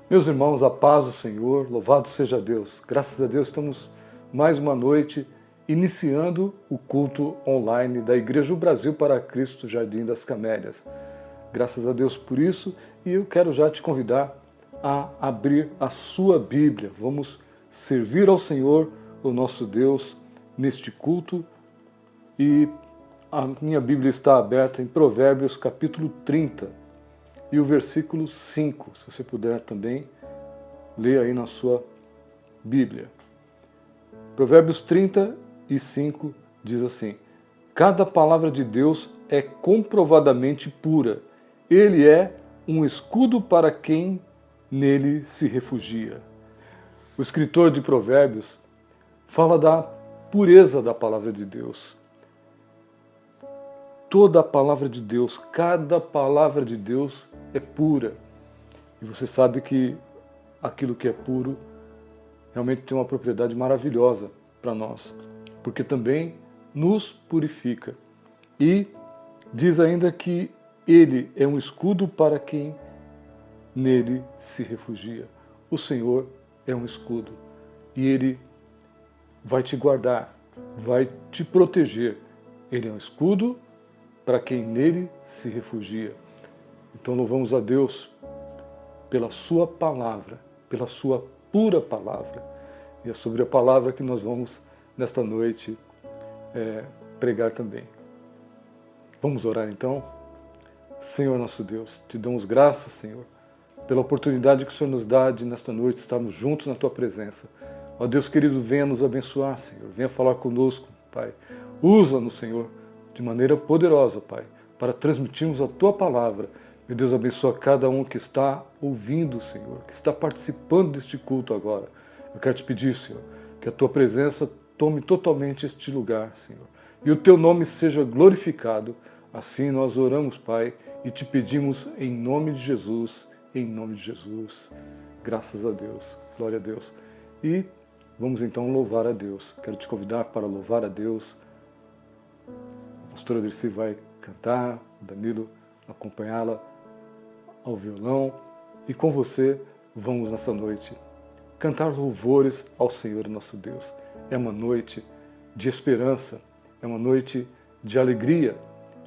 Meus irmãos, a paz do Senhor, louvado seja Deus. Graças a Deus estamos mais uma noite iniciando o culto online da Igreja do Brasil para Cristo Jardim das Camélias. Graças a Deus por isso, e eu quero já te convidar a abrir a sua Bíblia. Vamos servir ao Senhor, o nosso Deus, neste culto. E a minha Bíblia está aberta em Provérbios capítulo 30. E o versículo 5, se você puder também ler aí na sua Bíblia. Provérbios 35 diz assim: cada palavra de Deus é comprovadamente pura. Ele é um escudo para quem nele se refugia. O escritor de Provérbios fala da pureza da palavra de Deus. Toda a palavra de Deus, cada palavra de Deus é pura. E você sabe que aquilo que é puro realmente tem uma propriedade maravilhosa para nós, porque também nos purifica. E diz ainda que ele é um escudo para quem nele se refugia. O Senhor é um escudo e ele vai te guardar, vai te proteger. Ele é um escudo para quem nele se refugia. Então louvamos a Deus pela sua palavra, pela sua pura palavra. E é sobre a palavra que nós vamos, nesta noite, pregar também. Vamos orar então? Senhor nosso Deus, te damos graças, Senhor, pela oportunidade que o Senhor nos dá de, nesta noite, estarmos juntos na tua presença. Ó Deus querido, venha nos abençoar, Senhor, venha falar conosco, Pai. Usa-nos, Senhor, de maneira poderosa, Pai, para transmitirmos a tua palavra. Meu Deus, abençoa cada um que está ouvindo, Senhor, que está participando deste culto agora. Eu quero te pedir, Senhor, que a tua presença tome totalmente este lugar, Senhor, e o teu nome seja glorificado. Assim nós oramos, Pai, e te pedimos em nome de Jesus, em nome de Jesus. Graças a Deus, glória a Deus. E vamos então louvar a Deus. Quero te convidar para louvar a Deus. A pastora Dircy vai cantar, o Danilo acompanhá-la ao violão, e com você vamos nessa noite cantar louvores ao Senhor nosso Deus. É uma noite de esperança, é uma noite de alegria,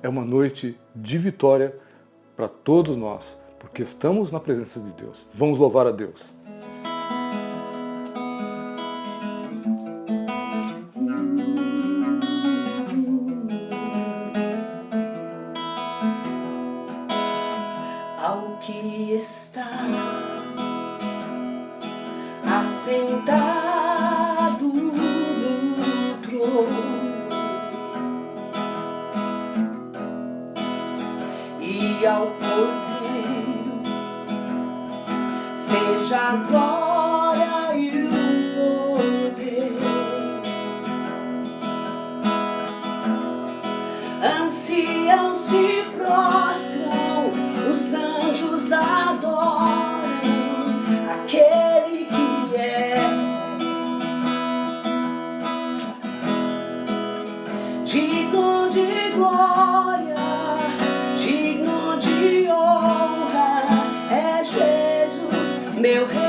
é uma noite de vitória para todos nós, porque estamos na presença de Deus. Vamos louvar a Deus. Ao que está assentado no trono e ao Cordeiro seja a glória e o poder. Ancião se prostram, os anjos adoram aquele que é digno de glória, digno de honra, é Jesus, meu Rei.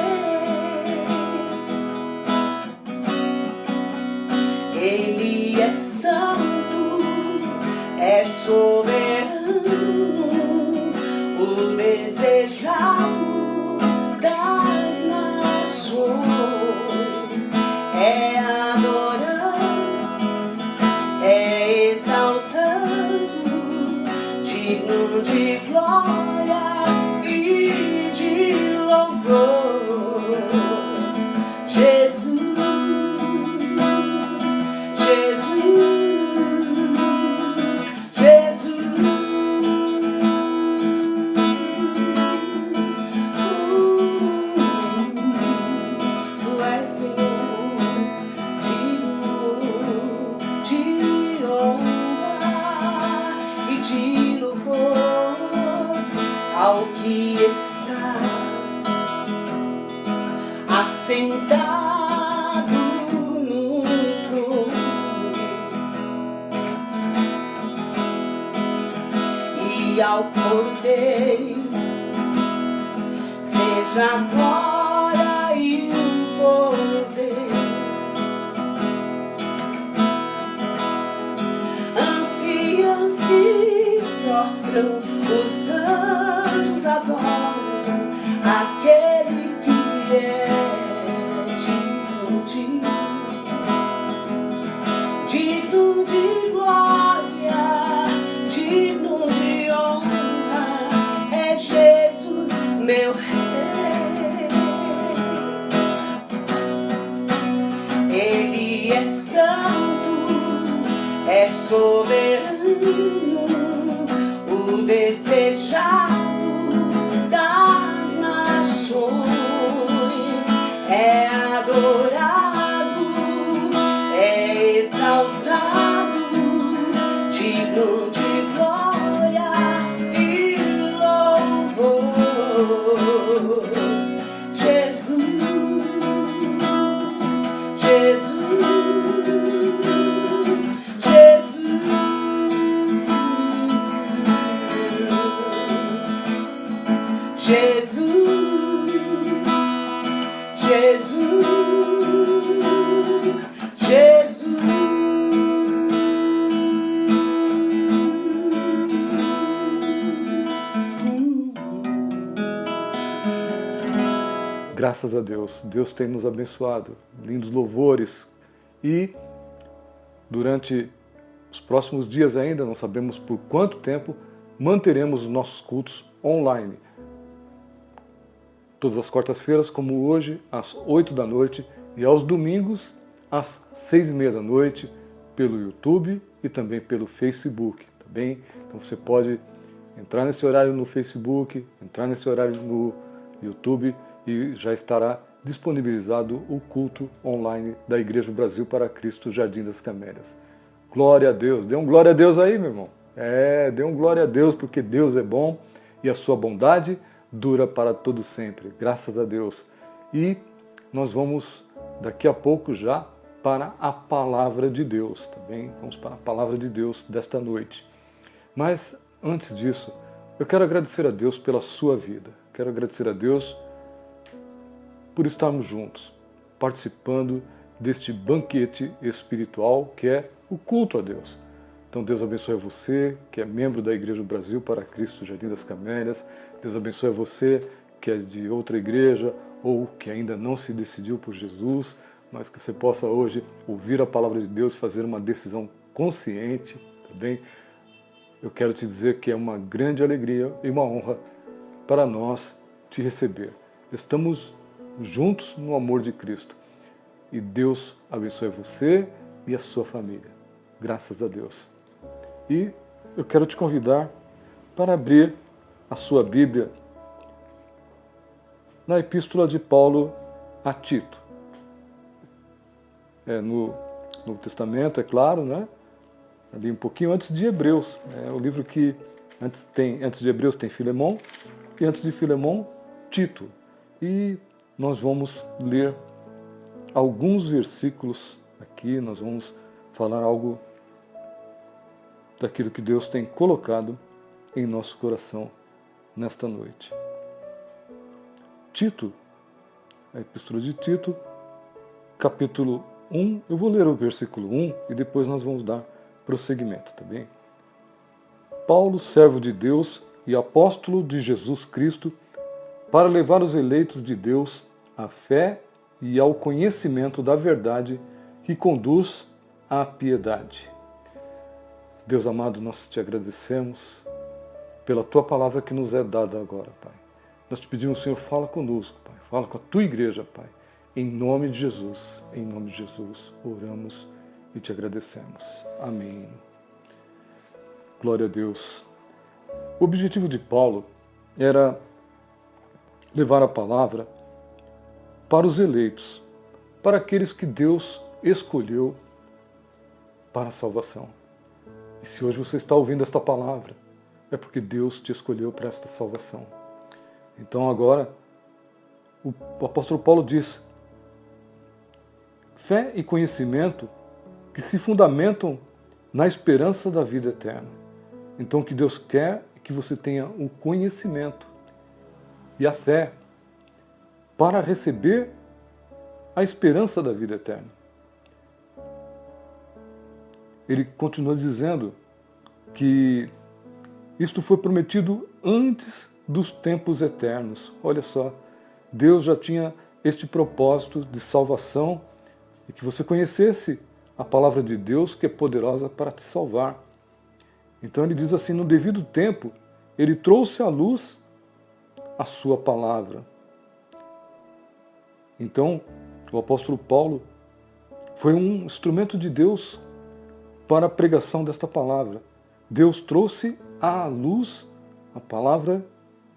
Ele é santo, é soberano, o desejado das nações, é adorando, é exaltando, digno de glória e de louvor. Jesus, Jesus, Jesus. Tu és Senhor, digno de honra e de louvor, ao que está assentado no trono e ao Cordeiro seja a glória e o poder. Ansiam-se, prostram, os anjos adoram aquele que é digno de glória, digno de honra, é Jesus, meu Rei. Ele é santo, é soberano, o desejado das nações, é adorado, é exaltado, digno de glória e louvor. Jesus, Jesus, Jesus, Jesus, Jesus, Jesus. Graças a Deus, Deus tem nos abençoado, lindos louvores, e durante os próximos dias ainda, não sabemos por quanto tempo, manteremos os nossos cultos online. Todas as quartas-feiras, como hoje, às 8 da noite, e aos domingos, às 6h30 da noite, pelo YouTube e também pelo Facebook, tá bem? Então você pode entrar nesse horário no Facebook, entrar nesse horário no YouTube, e já estará disponibilizado o culto online da Igreja Brasil para Cristo Jardim das Camélias. Glória a Deus! Dê um glória a Deus aí, meu irmão. Dê um glória a Deus, porque Deus é bom e a sua bondade dura para todo sempre. Graças a Deus. E nós vamos daqui a pouco já para a Palavra de Deus, tá bem? Vamos para a Palavra de Deus desta noite. Mas antes disso, eu quero agradecer a Deus pela sua vida. Quero agradecer a Deus por estarmos juntos, participando deste banquete espiritual que é o culto a Deus. Então Deus abençoe você que é membro da Igreja do Brasil para Cristo Jardim das Camélias. Deus abençoe você que é de outra igreja ou que ainda não se decidiu por Jesus, mas que você possa hoje ouvir a palavra de Deus e fazer uma decisão consciente, tá bem? Eu quero te dizer que é uma grande alegria e uma honra para nós te receber. Estamos juntos no amor de Cristo. E Deus abençoe você e a sua família. Graças a Deus. E eu quero te convidar para abrir a sua Bíblia na Epístola de Paulo a Tito. No Novo Testamento, é claro, né? Ali um pouquinho antes de Hebreus. É o livro que antes de Hebreus tem Filemão e antes de Filemão, Tito. E nós vamos ler alguns versículos aqui, nós vamos falar algo daquilo que Deus tem colocado em nosso coração nesta noite. Tito, a Epístola de Tito, capítulo 1, eu vou ler o versículo 1 e depois nós vamos dar prosseguimento, tá bem? Paulo, servo de Deus e apóstolo de Jesus Cristo, para levar os eleitos de Deus à fé e ao conhecimento da verdade que conduz à piedade. Deus amado, nós te agradecemos pela tua palavra que nos é dada agora, Pai. Nós te pedimos, Senhor, fala conosco, Pai. Fala com a tua igreja, Pai. Em nome de Jesus, oramos e te agradecemos. Amém. Glória a Deus. O objetivo de Paulo era levar a palavra para os eleitos, para aqueles que Deus escolheu para a salvação. E se hoje você está ouvindo esta palavra, é porque Deus te escolheu para esta salvação. Então agora, o apóstolo Paulo diz: fé e conhecimento que se fundamentam na esperança da vida eterna. Então o que Deus quer é que você tenha o conhecimento e a fé para receber a esperança da vida eterna. Ele continua dizendo que isto foi prometido antes dos tempos eternos. Olha só, Deus já tinha este propósito de salvação e que você conhecesse a palavra de Deus, que é poderosa para te salvar. Então ele diz assim, no devido tempo, ele trouxe à luz a sua palavra. Então, o apóstolo Paulo foi um instrumento de Deus para a pregação desta palavra. Deus trouxe à luz a palavra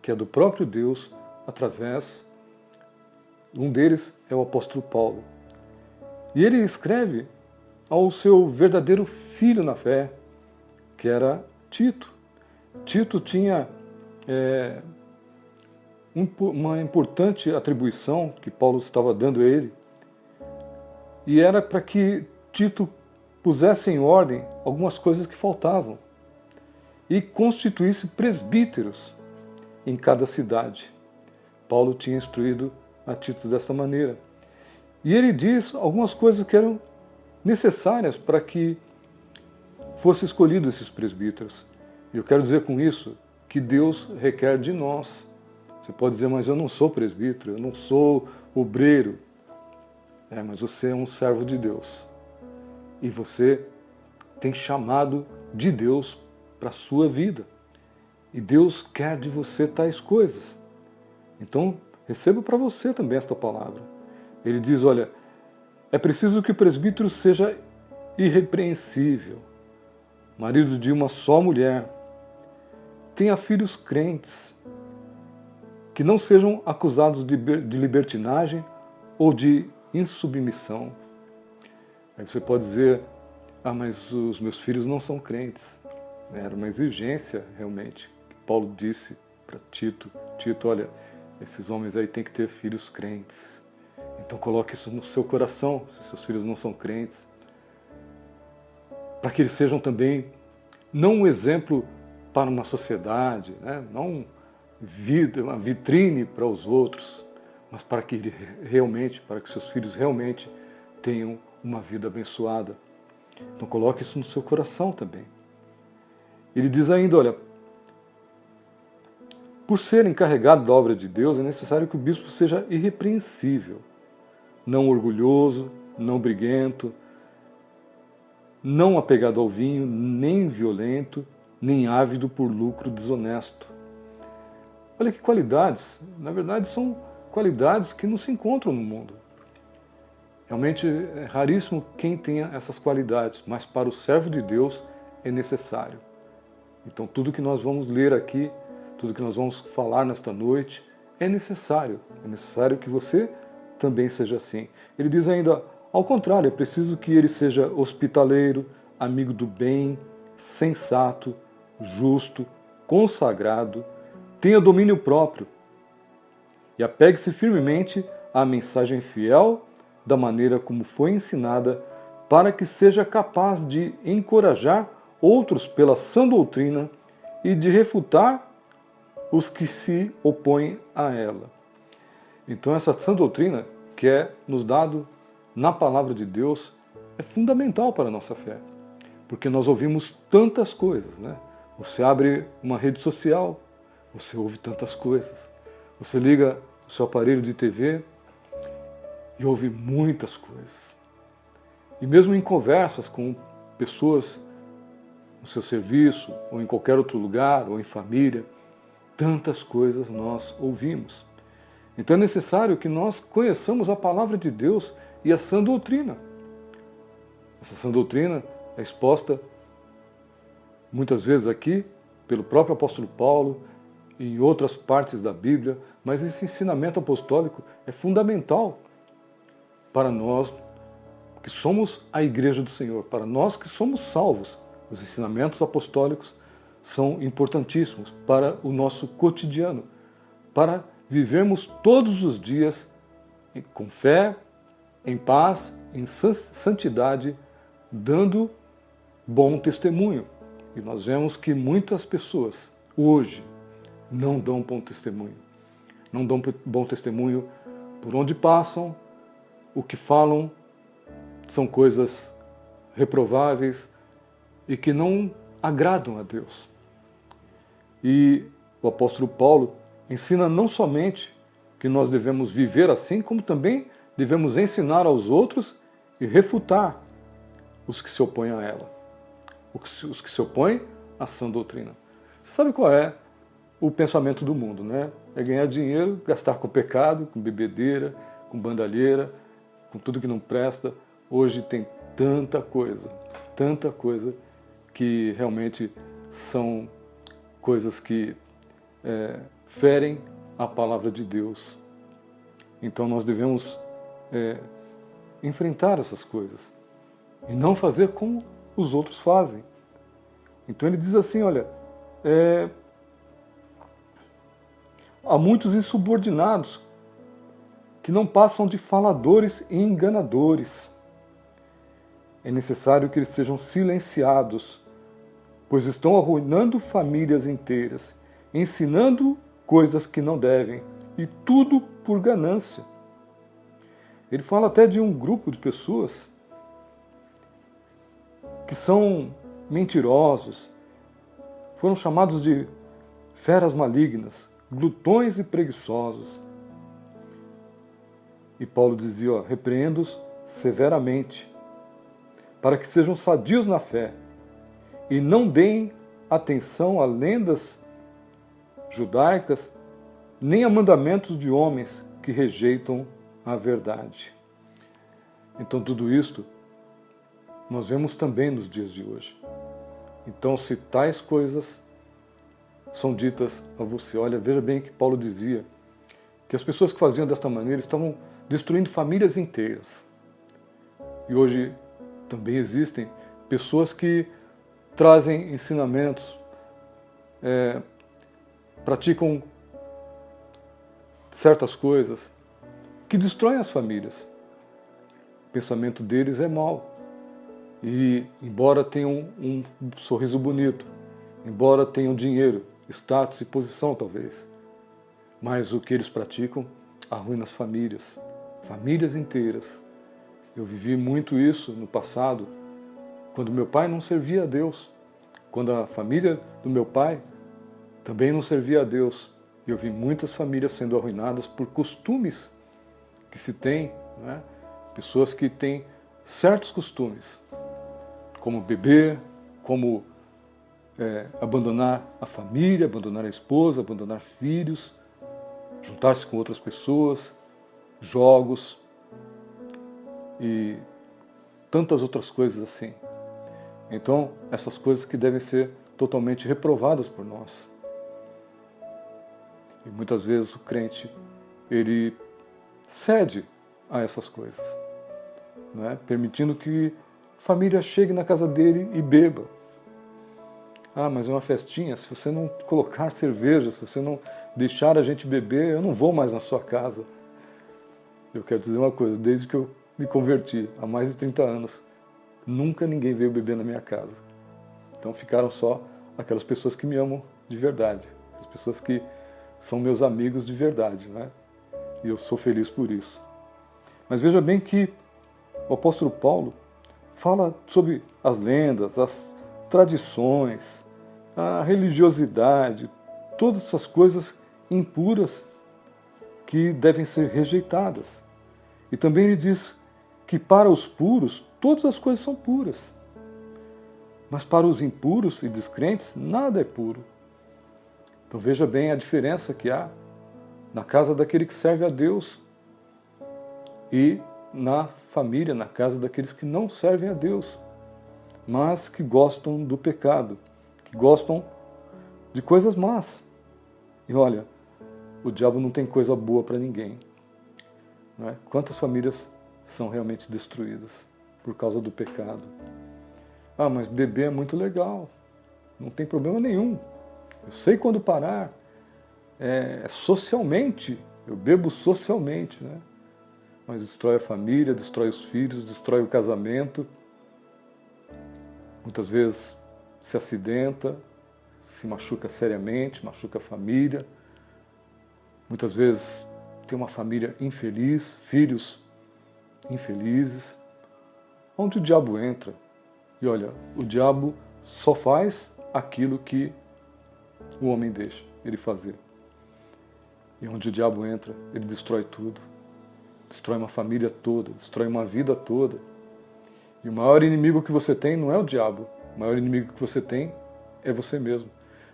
que é do próprio Deus, através, um deles é o apóstolo Paulo. E ele escreve ao seu verdadeiro filho na fé, que era Tito. Tito tinha uma importante atribuição que Paulo estava dando a ele, e era para que Tito pusesse em ordem algumas coisas que faltavam e constituísse presbíteros em cada cidade. Paulo tinha instruído a Tito desta maneira. E ele diz algumas coisas que eram necessárias para que fossem escolhidos esses presbíteros. E eu quero dizer com isso que Deus requer de nós. Você pode dizer, mas eu não sou presbítero, eu não sou obreiro. Mas você é um servo de Deus. E você tem chamado de Deus para a sua vida. E Deus quer de você tais coisas. Então, receba para você também esta palavra. Ele diz, olha, é preciso que o presbítero seja irrepreensível, marido de uma só mulher, tenha filhos crentes, que não sejam acusados de libertinagem ou de insubmissão. Aí você pode dizer, mas os meus filhos não são crentes. Era uma exigência, realmente, que Paulo disse para Tito. Tito, olha, esses homens aí têm que ter filhos crentes. Então coloque isso no seu coração, se seus filhos não são crentes. Para que eles sejam também, não um exemplo para uma sociedade, né? Não uma vitrine para os outros, mas para que seus filhos realmente tenham uma vida abençoada. Então coloque isso no seu coração também. Ele diz ainda, olha, por ser encarregado da obra de Deus, é necessário que o bispo seja irrepreensível, não orgulhoso, não briguento, não apegado ao vinho, nem violento, nem ávido por lucro desonesto. Olha que qualidades, na verdade são qualidades que não se encontram no mundo. Realmente é raríssimo quem tenha essas qualidades, mas para o servo de Deus é necessário. Então tudo que nós vamos ler aqui, tudo que nós vamos falar nesta noite, é necessário que você também seja assim. Ele diz ainda, ao contrário, é preciso que ele seja hospitaleiro, amigo do bem, sensato, justo, consagrado, tenha domínio próprio e apegue-se firmemente à mensagem fiel da maneira como foi ensinada, para que seja capaz de encorajar outros pela sã doutrina e de refutar os que se opõem a ela. Então essa sã doutrina que é nos dado na palavra de Deus é fundamental para a nossa fé, porque nós ouvimos tantas coisas, né? Você abre uma rede social, você ouve tantas coisas, você liga o seu aparelho de TV e ouve muitas coisas. E mesmo em conversas com pessoas no seu serviço, ou em qualquer outro lugar, ou em família, tantas coisas nós ouvimos. Então é necessário que nós conheçamos a palavra de Deus e a sã doutrina. Essa sã doutrina é exposta muitas vezes aqui pelo próprio apóstolo Paulo e em outras partes da Bíblia, mas esse ensinamento apostólico é fundamental para nós que somos a igreja do Senhor, para nós que somos salvos. Os ensinamentos apostólicos são importantíssimos para o nosso cotidiano, para vivermos todos os dias com fé, em paz, em santidade, dando bom testemunho. E nós vemos que muitas pessoas hoje não dão bom testemunho. Não dão bom testemunho por onde passam, o que falam são coisas reprováveis e que não agradam a Deus. E o apóstolo Paulo ensina não somente que nós devemos viver assim, como também devemos ensinar aos outros e refutar os que se opõem a ela, os que se opõem à sã doutrina. Você sabe qual é o pensamento do mundo, né? É ganhar dinheiro, gastar com pecado, com bebedeira, com bandalheira, com tudo que não presta. Hoje tem tanta coisa que realmente são coisas que ferem a palavra de Deus. Então nós devemos enfrentar essas coisas e não fazer como os outros fazem. Então ele diz assim, olha, há muitos insubordinados que não passam de faladores e enganadores. É necessário que eles sejam silenciados, pois estão arruinando famílias inteiras, ensinando coisas que não devem, e tudo por ganância. Ele fala até de um grupo de pessoas que são mentirosos, foram chamados de feras malignas, glutões e preguiçosos. E Paulo dizia, repreenda-os severamente, para que sejam sadios na fé e não deem atenção a lendas judaicas, nem a mandamentos de homens que rejeitam a verdade. Então tudo isto nós vemos também nos dias de hoje. Então se tais coisas são ditas a você, olha, veja bem que Paulo dizia que as pessoas que faziam desta maneira estavam destruindo famílias inteiras. E hoje também existem pessoas que trazem ensinamentos, praticam certas coisas que destroem as famílias. O pensamento deles é mau. E embora tenham um sorriso bonito, embora tenham dinheiro, status e posição talvez, mas o que eles praticam arruina as famílias, famílias inteiras. Eu vivi muito isso no passado, quando meu pai não servia a Deus, quando a família do meu pai também não servia a Deus. Eu vi muitas famílias sendo arruinadas por costumes que se tem, né? Pessoas que têm certos costumes, como beber, como abandonar a família, abandonar a esposa, abandonar filhos, juntar-se com outras pessoas, jogos e tantas outras coisas assim. Então, essas coisas que devem ser totalmente reprovadas por nós. E muitas vezes o crente, ele cede a essas coisas, né? Permitindo que a família chegue na casa dele e beba. Ah, mas é uma festinha, se você não colocar cerveja, se você não deixar a gente beber, eu não vou mais na sua casa. Eu quero dizer uma coisa, desde que eu me converti, há mais de 30 anos, nunca ninguém veio beber na minha casa. Então ficaram só aquelas pessoas que me amam de verdade, as pessoas que são meus amigos de verdade, né? E eu sou feliz por isso. Mas veja bem que o apóstolo Paulo fala sobre as lendas, as tradições, a religiosidade, todas essas coisas impuras que devem ser rejeitadas. E também ele diz que para os puros, todas as coisas são puras. Mas para os impuros e descrentes, nada é puro. Então veja bem a diferença que há na casa daquele que serve a Deus e na família, na casa daqueles que não servem a Deus, mas que gostam do pecado, que gostam de coisas más. E olha, o diabo não tem coisa boa para ninguém, não é? Quantas famílias são realmente destruídas por causa do pecado? Ah, mas beber é muito legal, não tem problema nenhum. Eu sei quando parar, socialmente, eu bebo socialmente, né? Mas destrói a família, destrói os filhos, destrói o casamento. Muitas vezes se acidenta, se machuca seriamente, machuca a família. Muitas vezes tem uma família infeliz, filhos infelizes, onde o diabo entra. E olha, o diabo só faz aquilo que o homem deixa ele fazer. E onde o diabo entra, ele destrói tudo. Destrói uma família toda, destrói uma vida toda. E o maior inimigo que você tem não é o diabo. O maior inimigo que você tem é você mesmo.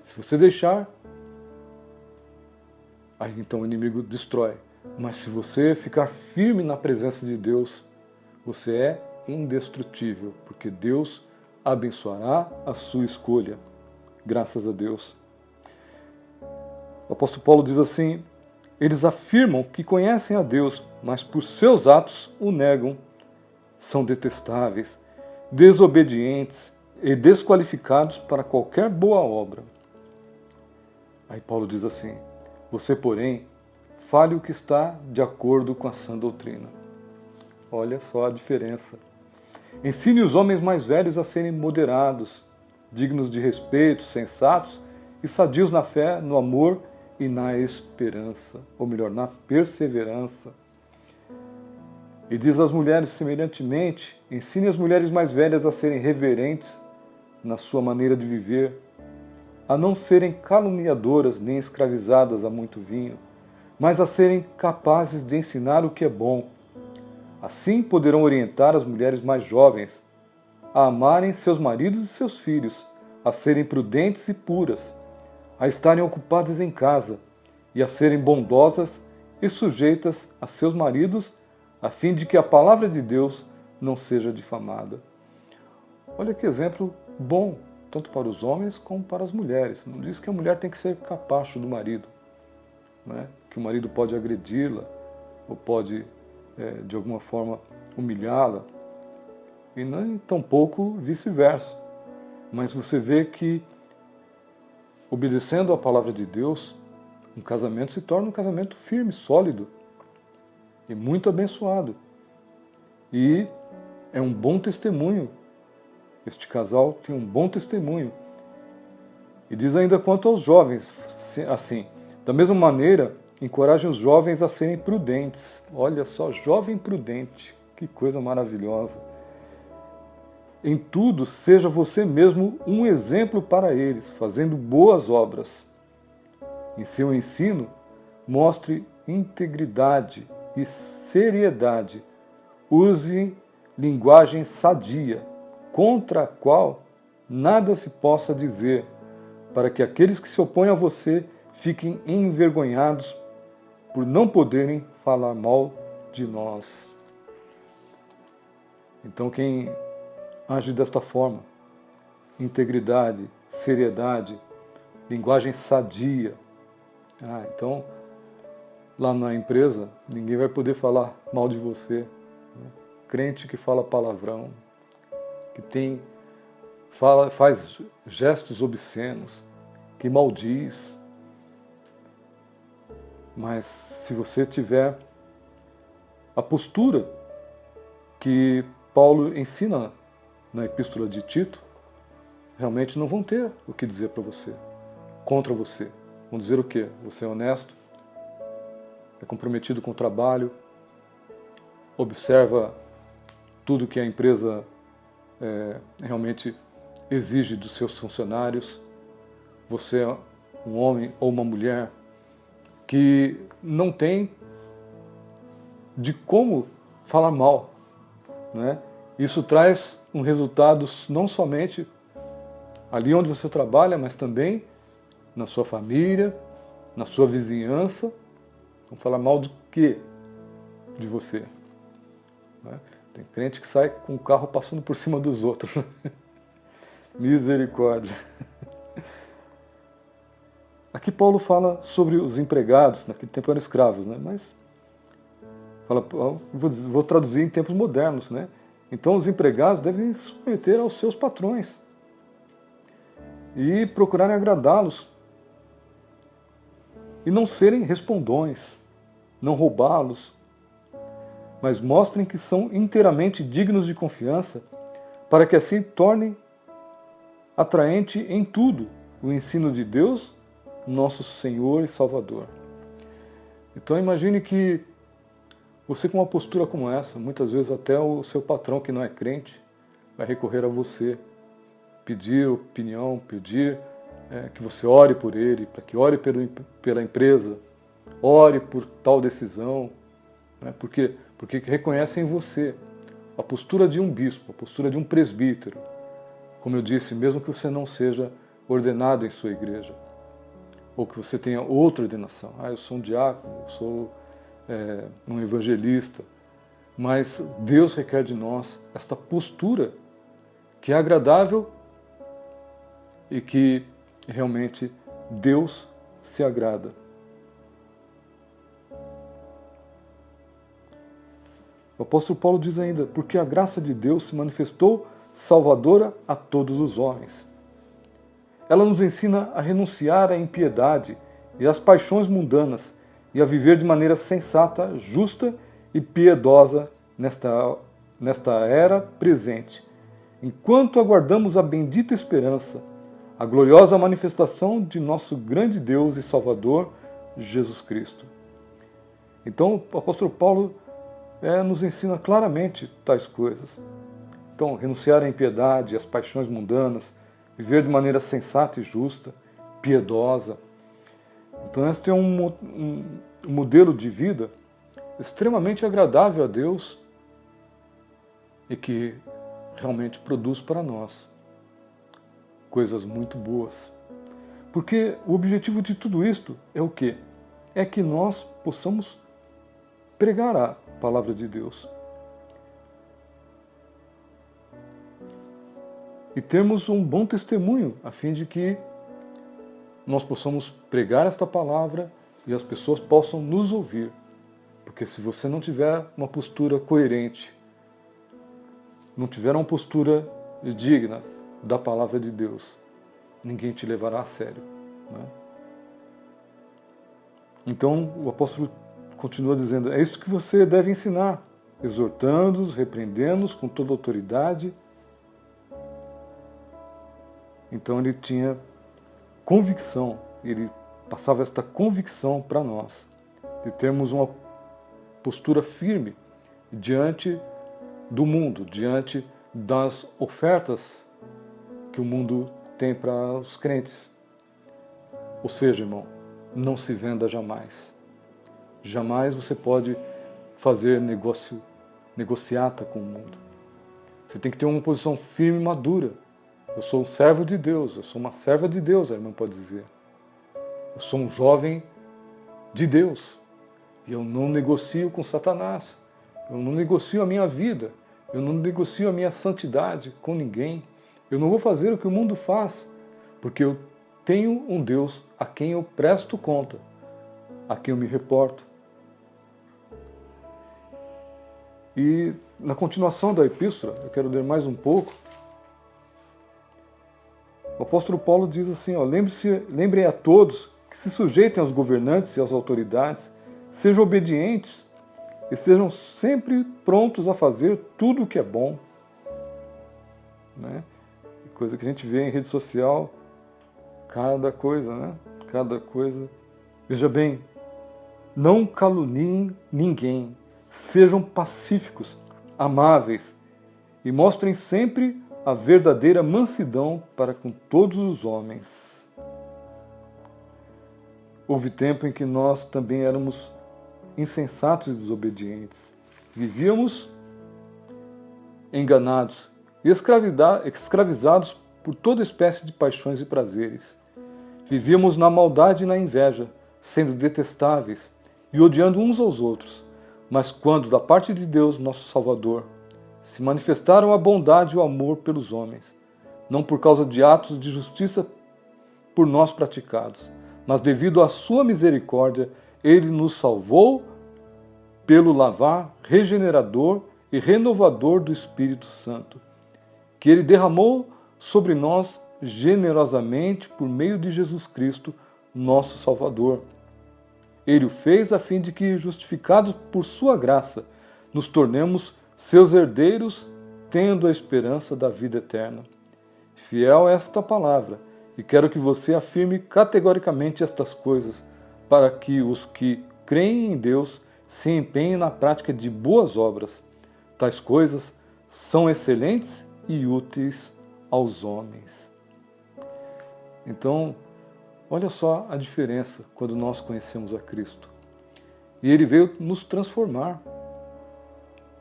Se você deixar, aí então o inimigo destrói. Mas se você ficar firme na presença de Deus, você é indestrutível, porque Deus abençoará a sua escolha. Graças a Deus. O apóstolo Paulo diz assim: eles afirmam que conhecem a Deus, mas por seus atos o negam. São detestáveis, desobedientes e desqualificados para qualquer boa obra. Aí Paulo diz assim: você, porém, fale o que está de acordo com a sã doutrina. Olha só a diferença. Ensine os homens mais velhos a serem moderados, dignos de respeito, sensatos e sadios na fé, no amor e na esperança, ou melhor, na perseverança. E diz às mulheres semelhantemente: ensine as mulheres mais velhas a serem reverentes na sua maneira de viver, a não serem caluniadoras nem escravizadas a muito vinho, mas a serem capazes de ensinar o que é bom. Assim poderão orientar as mulheres mais jovens a amarem seus maridos e seus filhos, a serem prudentes e puras, a estarem ocupadas em casa e a serem bondosas e sujeitas a seus maridos, a fim de que a palavra de Deus não seja difamada. Olha que exemplo bom, tanto para os homens como para as mulheres. Não diz que a mulher tem que ser capacho do marido, né? Que o marido pode agredi-la ou pode, de alguma forma, humilhá-la, e nem tampouco vice-versa. Mas você vê que, obedecendo à palavra de Deus, um casamento se torna um casamento firme, sólido e muito abençoado. E é um bom testemunho. Este casal tem um bom testemunho. E diz ainda quanto aos jovens, assim: da mesma maneira, encorajem os jovens a serem prudentes. Olha só, jovem prudente, que coisa maravilhosa. Em tudo, seja você mesmo um exemplo para eles, fazendo boas obras. Em seu ensino, mostre integridade e seriedade. Use linguagem sadia, contra a qual nada se possa dizer, para que aqueles que se opõem a você fiquem envergonhados por não poderem falar mal de nós. Então, quem age desta forma, integridade, seriedade, linguagem sadia, então, lá na empresa, ninguém vai poder falar mal de você, né? Crente que fala palavrão, que faz gestos obscenos, que maldiz. Mas se você tiver a postura que Paulo ensina na Epístola de Tito, realmente não vão ter o que dizer para você, contra você. Vão dizer o quê? Você é honesto, é comprometido com o trabalho, observa tudo que a empresa realmente exige dos seus funcionários. Você é um homem ou uma mulher que não tem de como falar mal, né? Isso traz um resultado não somente ali onde você trabalha, mas também na sua família, na sua vizinhança. Vão falar mal do quê? De você, né? Tem crente que sai com o carro passando por cima dos outros. Misericórdia. Aqui Paulo fala sobre os empregados, naquele tempo eram escravos, né? Mas fala, vou traduzir em tempos modernos, né? Então os empregados devem se submeter aos seus patrões e procurarem agradá-los e não serem respondões, não roubá-los, mas mostrem que são inteiramente dignos de confiança, para que assim tornem atraente em tudo o ensino de Deus, nosso Senhor e Salvador. Então imagine que você com uma postura como essa, muitas vezes até o seu patrão que não é crente vai recorrer a você, pedir opinião, pedir que você ore por ele, para que ore pela empresa, ore por tal decisão, né? Porque reconhecem em você a postura de um bispo, a postura de um presbítero. Como eu disse, mesmo que você não seja ordenado em sua igreja, ou que você tenha outra ordenação. Eu sou um diácono, eu sou um evangelista. Mas Deus requer de nós esta postura que é agradável e que realmente Deus se agrada. O apóstolo Paulo diz ainda, porque a graça de Deus se manifestou salvadora a todos os homens. Ela nos ensina a renunciar à impiedade e às paixões mundanas e a viver de maneira sensata, justa e piedosa nesta era presente, enquanto aguardamos a bendita esperança, a gloriosa manifestação de nosso grande Deus e Salvador, Jesus Cristo. Então, o apóstolo Paulo nos ensina claramente tais coisas. Então, renunciar à impiedade, às paixões mundanas, viver de maneira sensata e justa, piedosa. Então, este é um modelo de vida extremamente agradável a Deus e que realmente produz para nós coisas muito boas. Porque o objetivo de tudo isto é o quê? É que nós possamos pregar a palavra de Deus. E termos um bom testemunho, a fim de que nós possamos pregar esta palavra e as pessoas possam nos ouvir. Porque se você não tiver uma postura coerente, não tiver uma postura digna da palavra de Deus, ninguém te levará a sério, né? Então o apóstolo continua dizendo, é isso que você deve ensinar, exortando-os, repreendendo-os com toda autoridade. Então ele tinha convicção, ele passava esta convicção para nós, de termos uma postura firme diante do mundo, diante das ofertas que o mundo tem para os crentes. Ou seja, irmão, não se venda jamais. Jamais você pode fazer negociata com o mundo. Você tem que ter uma posição firme e madura. Eu sou um servo de Deus, eu sou uma serva de Deus, a irmã pode dizer. Eu sou um jovem de Deus. E eu não negocio com Satanás. Eu não negocio a minha vida. Eu não negocio a minha santidade com ninguém. Eu não vou fazer o que o mundo faz, porque eu tenho um Deus a quem eu presto conta, a quem eu me reporto. E na continuação da epístola, eu quero ler mais um pouco, o apóstolo Paulo diz assim, lembrem a todos que se sujeitem aos governantes e às autoridades, sejam obedientes e sejam sempre prontos a fazer tudo o que é bom. Né? Coisa que a gente vê em rede social, cada coisa, né? Cada coisa. Veja bem, não caluniem ninguém, sejam pacíficos, amáveis e mostrem sempre a verdadeira mansidão para com todos os homens. Houve tempo em que nós também éramos insensatos e desobedientes. Vivíamos enganados e escravizados por toda espécie de paixões e prazeres. Vivíamos na maldade e na inveja, sendo detestáveis e odiando uns aos outros. Mas quando, da parte de Deus, nosso Salvador, se manifestaram a bondade e o amor pelos homens, não por causa de atos de justiça por nós praticados, mas devido à sua misericórdia, Ele nos salvou pelo lavar regenerador e renovador do Espírito Santo, que Ele derramou sobre nós generosamente por meio de Jesus Cristo, nosso Salvador. Ele o fez a fim de que, justificados por sua graça, nos tornemos seus herdeiros, tendo a esperança da vida eterna. Fiel é esta palavra, e quero que você afirme categoricamente estas coisas, para que os que creem em Deus se empenhem na prática de boas obras. Tais coisas são excelentes e úteis aos homens. Então, olha só a diferença quando nós conhecemos a Cristo. E Ele veio nos transformar.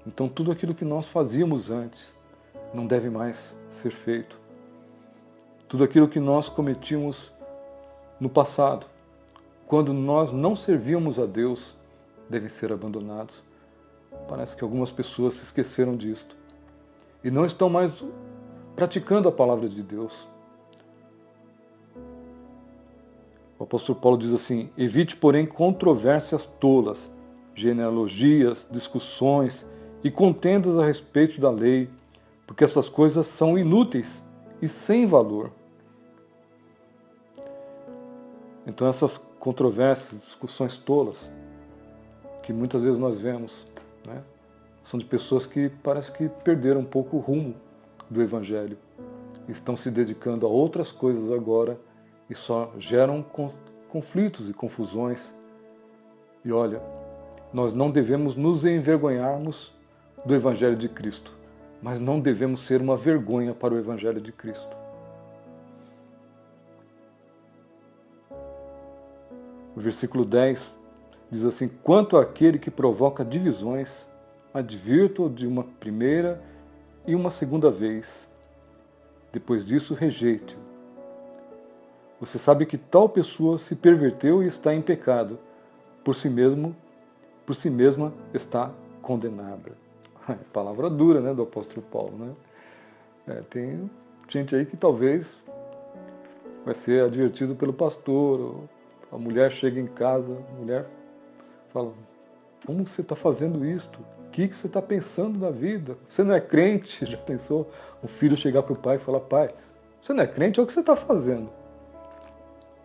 Então, tudo aquilo que nós fazíamos antes não deve mais ser feito. Tudo aquilo que nós cometíamos no passado, quando nós não servíamos a Deus, devem ser abandonados. Parece que algumas pessoas se esqueceram disto e não estão mais praticando a palavra de Deus. O apóstolo Paulo diz assim: evite, porém, controvérsias tolas, genealogias, discussões e contendas a respeito da lei, porque essas coisas são inúteis e sem valor. Então essas controvérsias, discussões tolas, que muitas vezes nós vemos, né, são de pessoas que parece que perderam um pouco o rumo do Evangelho. Estão se dedicando a outras coisas agora e só geram conflitos e confusões. E olha, nós não devemos nos envergonharmos do Evangelho de Cristo, mas não devemos ser uma vergonha para o Evangelho de Cristo. O versículo 10 diz assim: quanto àquele que provoca divisões, advirto de uma primeira e uma segunda vez. Depois disso, rejeite-o. Você sabe que tal pessoa se perverteu e está em pecado, por si mesma está condenada. Palavra dura, né, do apóstolo Paulo, né? Tem gente aí que talvez vai ser advertido pelo pastor. A mulher chega em casa, a mulher fala: como você está fazendo isto? O que você está pensando na vida? Você não é crente? Já pensou o filho chegar para o pai e falar: pai, você não é crente? Olha o que você está fazendo.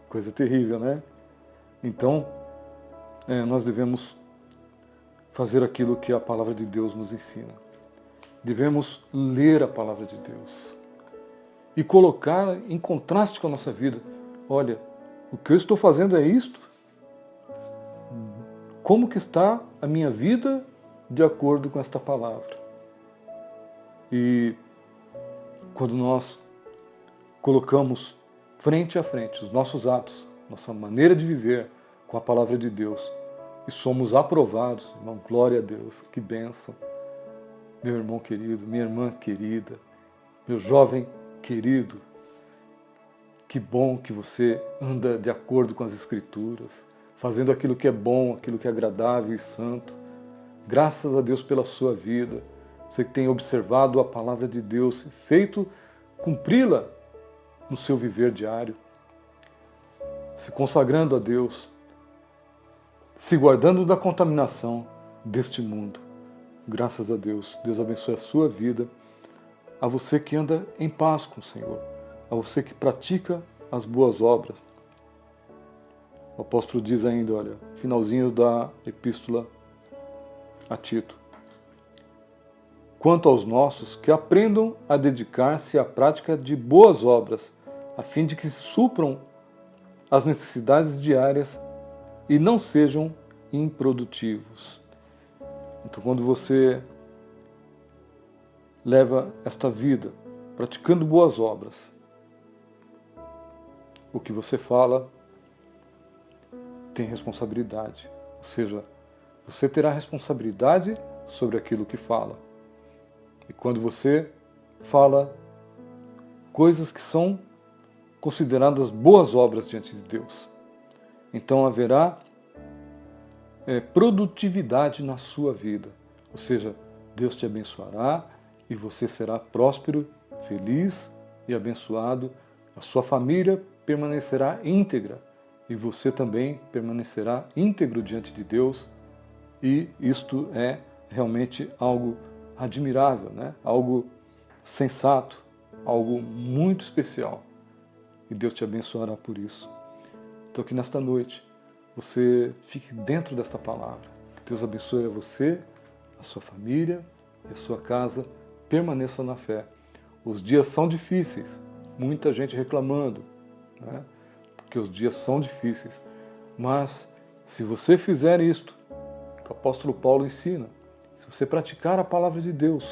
Coisa terrível, né? Então, nós devemos fazer aquilo que a palavra de Deus nos ensina. Devemos ler a palavra de Deus e colocá-la em contraste com a nossa vida. Olha, o que eu estou fazendo é isto? Como que está a minha vida de acordo com esta palavra? E quando nós colocamos frente a frente os nossos atos, nossa maneira de viver com a palavra de Deus, e somos aprovados, irmão, glória a Deus, que bênção. Meu irmão querido, minha irmã querida, meu jovem querido, que bom que você anda de acordo com as Escrituras, fazendo aquilo que é bom, aquilo que é agradável e santo. Graças a Deus pela sua vida, você que tem observado a palavra de Deus e feito cumpri-la no seu viver diário, se consagrando a Deus, se guardando da contaminação deste mundo. Graças a Deus. Deus abençoe a sua vida, a você que anda em paz com o Senhor, a você que pratica as boas obras. O apóstolo diz ainda, olha, finalzinho da epístola a Tito: quanto aos nossos, que aprendam a dedicar-se à prática de boas obras, a fim de que supram as necessidades diárias e não sejam improdutivos. Então, quando você leva esta vida praticando boas obras, o que você fala tem responsabilidade. Ou seja, você terá responsabilidade sobre aquilo que fala. E quando você fala coisas que são consideradas boas obras diante de Deus, então haverá produtividade na sua vida. Ou seja, Deus te abençoará e você será próspero, feliz e abençoado. A sua família permanecerá íntegra e você também permanecerá íntegro diante de Deus. E isto é realmente algo admirável, né? Algo sensato, algo muito especial. E Deus te abençoará por isso. Então que nesta noite você fique dentro desta palavra. Que Deus abençoe a você, a sua família e a sua casa. Permaneça na fé. Os dias são difíceis, muita gente reclamando, né? Porque os dias são difíceis. Mas Se você fizer isto, que o apóstolo Paulo ensina, se você praticar a palavra de Deus,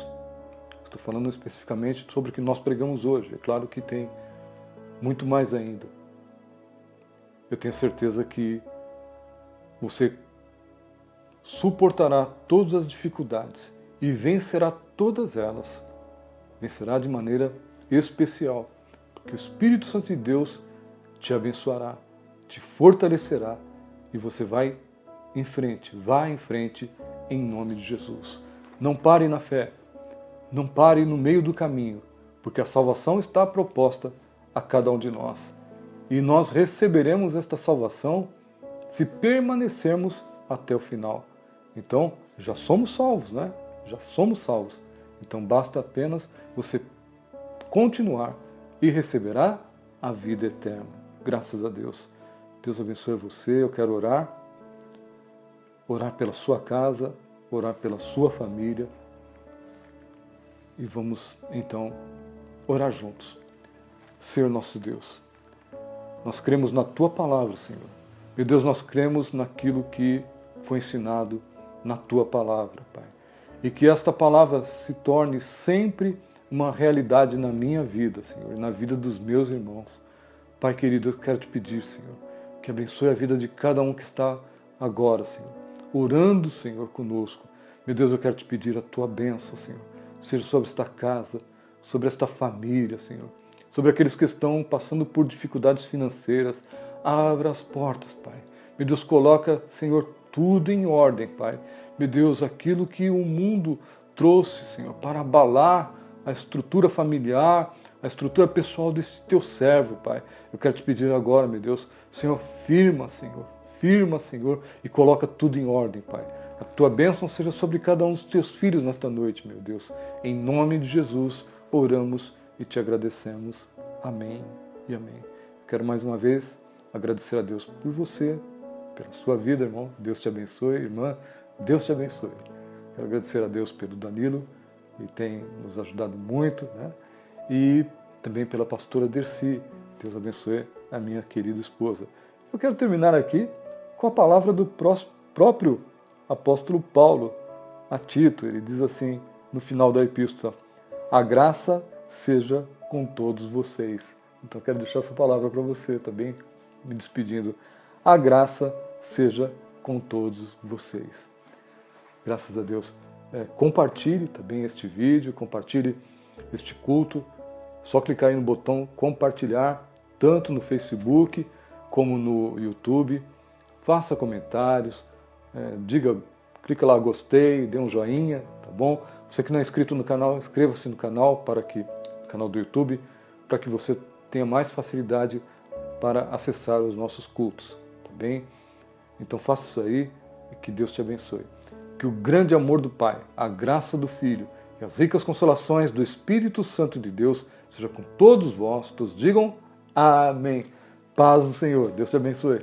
estou falando especificamente sobre o que nós pregamos hoje, é claro que tem muito mais ainda. Eu tenho certeza que você suportará todas as dificuldades e vencerá todas elas. Vencerá de maneira especial, porque o Espírito Santo de Deus te abençoará, te fortalecerá e você vai em frente, vá em frente em nome de Jesus. Não pare na fé, não pare no meio do caminho, porque a salvação está proposta a cada um de nós. E nós receberemos esta salvação se permanecermos até o final. Então, já somos salvos, né? Já somos salvos. Então, basta apenas você continuar e receberá a vida eterna. Graças a Deus. Deus abençoe você. Eu quero orar pela sua casa, orar pela sua família. E vamos, então, orar juntos. Senhor nosso Deus, nós cremos na Tua palavra, Senhor. Meu Deus, nós cremos naquilo que foi ensinado na Tua palavra, Pai. E que esta palavra se torne sempre uma realidade na minha vida, Senhor, e na vida dos meus irmãos. Pai querido, eu quero te pedir, Senhor, que abençoe a vida de cada um que está agora, Senhor, orando, Senhor, conosco. Meu Deus, eu quero te pedir a Tua bênção, Senhor, seja sobre esta casa, sobre esta família, Senhor, sobre aqueles que estão passando por dificuldades financeiras. Abra as portas, Pai. Meu Deus, coloca, Senhor, tudo em ordem, Pai. Meu Deus, aquilo que o mundo trouxe, Senhor, para abalar a estrutura familiar, a estrutura pessoal desse Teu servo, Pai. Eu quero te pedir agora, meu Deus, Senhor, firma, Senhor, e coloca tudo em ordem, Pai. A Tua bênção seja sobre cada um dos Teus filhos nesta noite, meu Deus. Em nome de Jesus, oramos e te agradecemos. Amém e amém. Quero mais uma vez agradecer a Deus por você, pela sua vida, irmão. Deus te abençoe, irmã. Deus te abençoe. Quero agradecer a Deus pelo Danilo, que tem nos ajudado muito, né? E também pela pastora Dercy. Deus abençoe a minha querida esposa. Eu quero terminar aqui com a palavra do próprio apóstolo Paulo a Tito. Ele diz assim, no final da epístola: a graça seja com todos vocês. Então quero deixar essa palavra para você também, me despedindo. A graça seja com todos vocês. Graças a Deus. Compartilhe também este vídeo, compartilhe este culto. Só clicar aí no botão compartilhar, tanto no Facebook como no YouTube. Faça comentários, clica lá gostei, dê um joinha, tá bom? Você que não é inscrito no canal, inscreva-se no canal, canal do YouTube, para que você tenha mais facilidade para acessar os nossos cultos, tá bem? Então faça isso aí e que Deus te abençoe. Que o grande amor do Pai, a graça do Filho e as ricas consolações do Espírito Santo de Deus seja com todos vós. Todos digam amém. Paz do Senhor. Deus te abençoe.